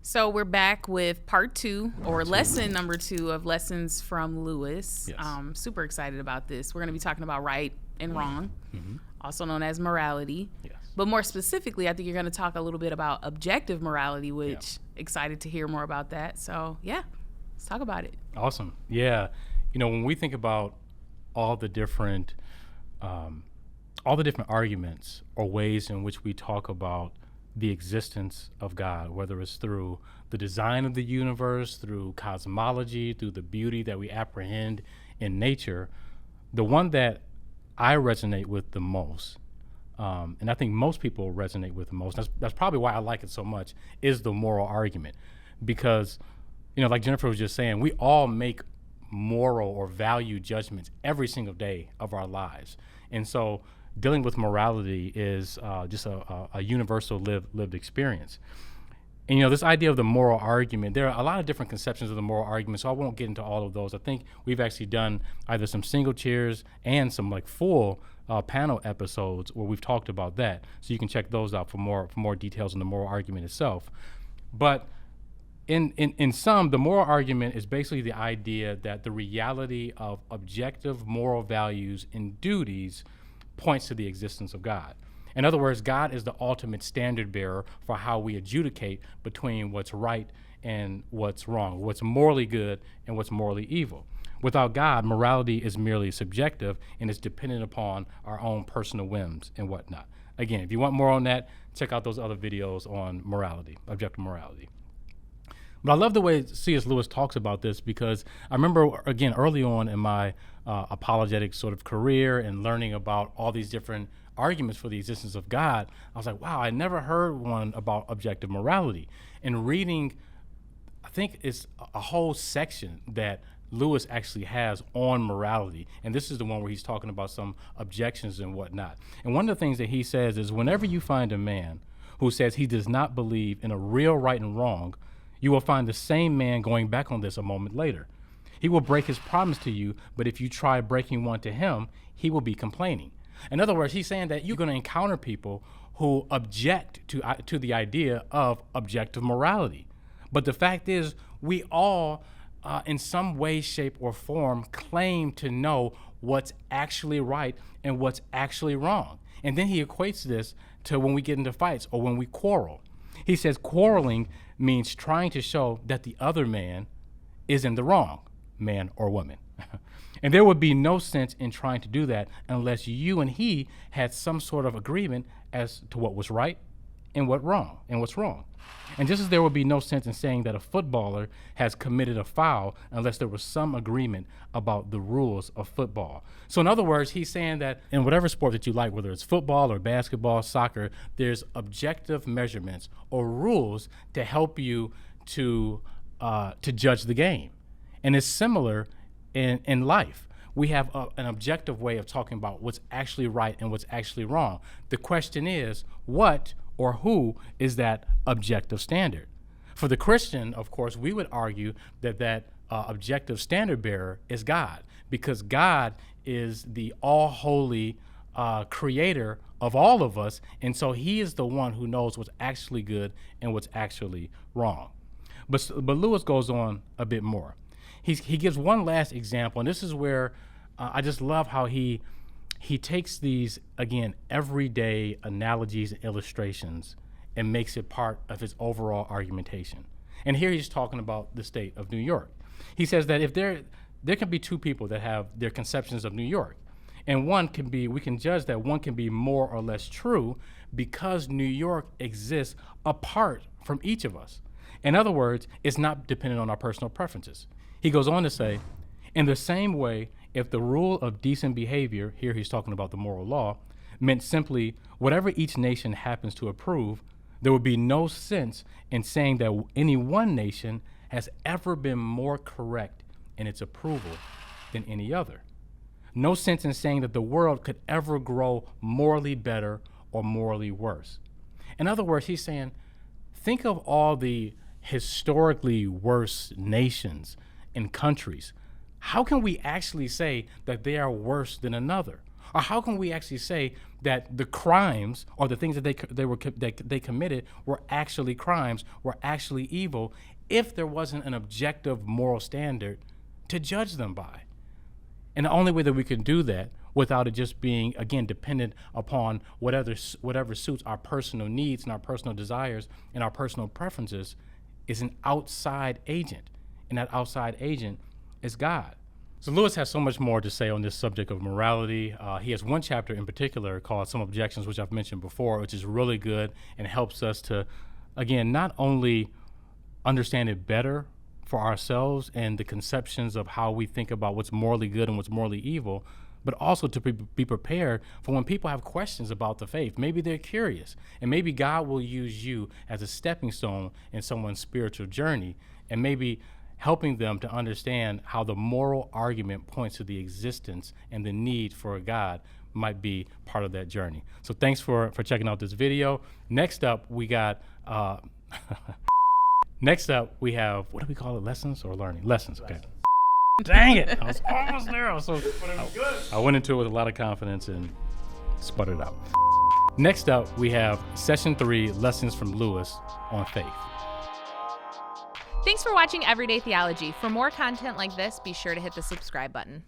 So we're back with part two, or lesson number two of lessons from Lewis. Yes. Super excited about this. We're going to be talking about right and wrong, also known as morality. Yes. But more specifically, I think you're going to talk a little bit about objective morality, which excited to hear more about that. So yeah, let's talk about it. Awesome. Yeah. When we think about all the different arguments or ways in which we talk about the existence of God, whether it's through the design of the universe, through cosmology, through the beauty that we apprehend in nature, the one that I resonate with the most, and I think most people resonate with the most, that's probably why I like it so much, is the moral argument. Because, like Jennifer was just saying, we all make moral or value judgments every single day of our lives. And so dealing with morality is just a universal lived experience. And, this idea of the moral argument, there are a lot of different conceptions of the moral argument, so I won't get into all of those. I think we've actually done either some single chairs and some full panel episodes where we've talked about that. So you can check those out for more details on the moral argument itself. But in sum, the moral argument is basically the idea that the reality of objective moral values and duties points to the existence of God. In other words, God is the ultimate standard bearer for how we adjudicate between what's right and what's wrong, what's morally good and what's morally evil. Without God, morality is merely subjective and is dependent upon our own personal whims and whatnot. Again, if you want more on that, check out those other videos on morality, objective morality. But I love the way C.S. Lewis talks about this, because I remember, again, early on in my apologetic sort of career and learning about all these different arguments for the existence of God, I was like, wow, I never heard one about objective morality. And reading, I think it's a whole section that Lewis actually has on morality. And this is the one where he's talking about some objections and whatnot. And one of the things that he says is, whenever you find a man who says he does not believe in a real right and wrong, you will find the same man going back on this a moment later. He will break his promise to you, but if you try breaking one to him, he will be complaining. In other words, he's saying that you're going to encounter people who object to the idea of objective morality. But the fact is, we all, in some way, shape, or form, claim to know what's actually right and what's actually wrong. And then he equates this to when we get into fights or when we quarrel. He says quarreling means trying to show that the other man is in the wrong, man or woman. And there would be no sense in trying to do that unless you and he had some sort of agreement as to what was right and what's wrong. And just as there would be no sense in saying that a footballer has committed a foul unless there was some agreement about the rules of football. So in other words, he's saying that in whatever sport that you like, whether it's football or basketball, soccer, there's objective measurements or rules to help you to judge the game. And it's similar in life. We have an objective way of talking about what's actually right and what's actually wrong. The question is, what or who is that objective standard? For the Christian, of course, we would argue that objective standard bearer is God, because God is the all-holy creator of all of us, and so he is the one who knows what's actually good and what's actually wrong. But Lewis goes on a bit more. He gives one last example, and this is where I just love how he takes these, again, everyday analogies and illustrations and makes it part of his overall argumentation. And here he's talking about the state of New York. He says that if there can be two people that have their conceptions of New York, and we can judge that one can be more or less true because New York exists apart from each of us. In other words, it's not dependent on our personal preferences. He goes on to say, in the same way, if the rule of decent behavior, here he's talking about the moral law, meant simply whatever each nation happens to approve, there would be no sense in saying that any one nation has ever been more correct in its approval than any other. No sense in saying that the world could ever grow morally better or morally worse. In other words, he's saying, think of all the historically worse nations and countries. How can we actually say that they are worse than another? Or how can we actually say that the crimes or the things that they committed were actually crimes, were actually evil, if there wasn't an objective moral standard to judge them by? And the only way that we can do that without it just being, again, dependent upon whatever suits our personal needs and our personal desires and our personal preferences, is an outside agent. And that outside agent is God. So Lewis has so much more to say on this subject of morality. He has one chapter in particular called Some Objections, which I've mentioned before, which is really good and helps us to, again, not only understand it better for ourselves and the conceptions of how we think about what's morally good and what's morally evil, but also to be prepared for when people have questions about the faith. Maybe they're curious, and maybe God will use you as a stepping stone in someone's spiritual journey, and maybe helping them to understand how the moral argument points to the existence and the need for a God might be part of that journey. So thanks for checking out this video. Next up, we got, next up, we have, what do we call it, lessons or learning? Lessons, okay. Dang it, I was almost there. I went into it with a lot of confidence and sputtered out. Next up, we have Session 3, Lessons from Lewis on Faith. Thanks for watching Everyday Theology. For more content like this, be sure to hit the subscribe button.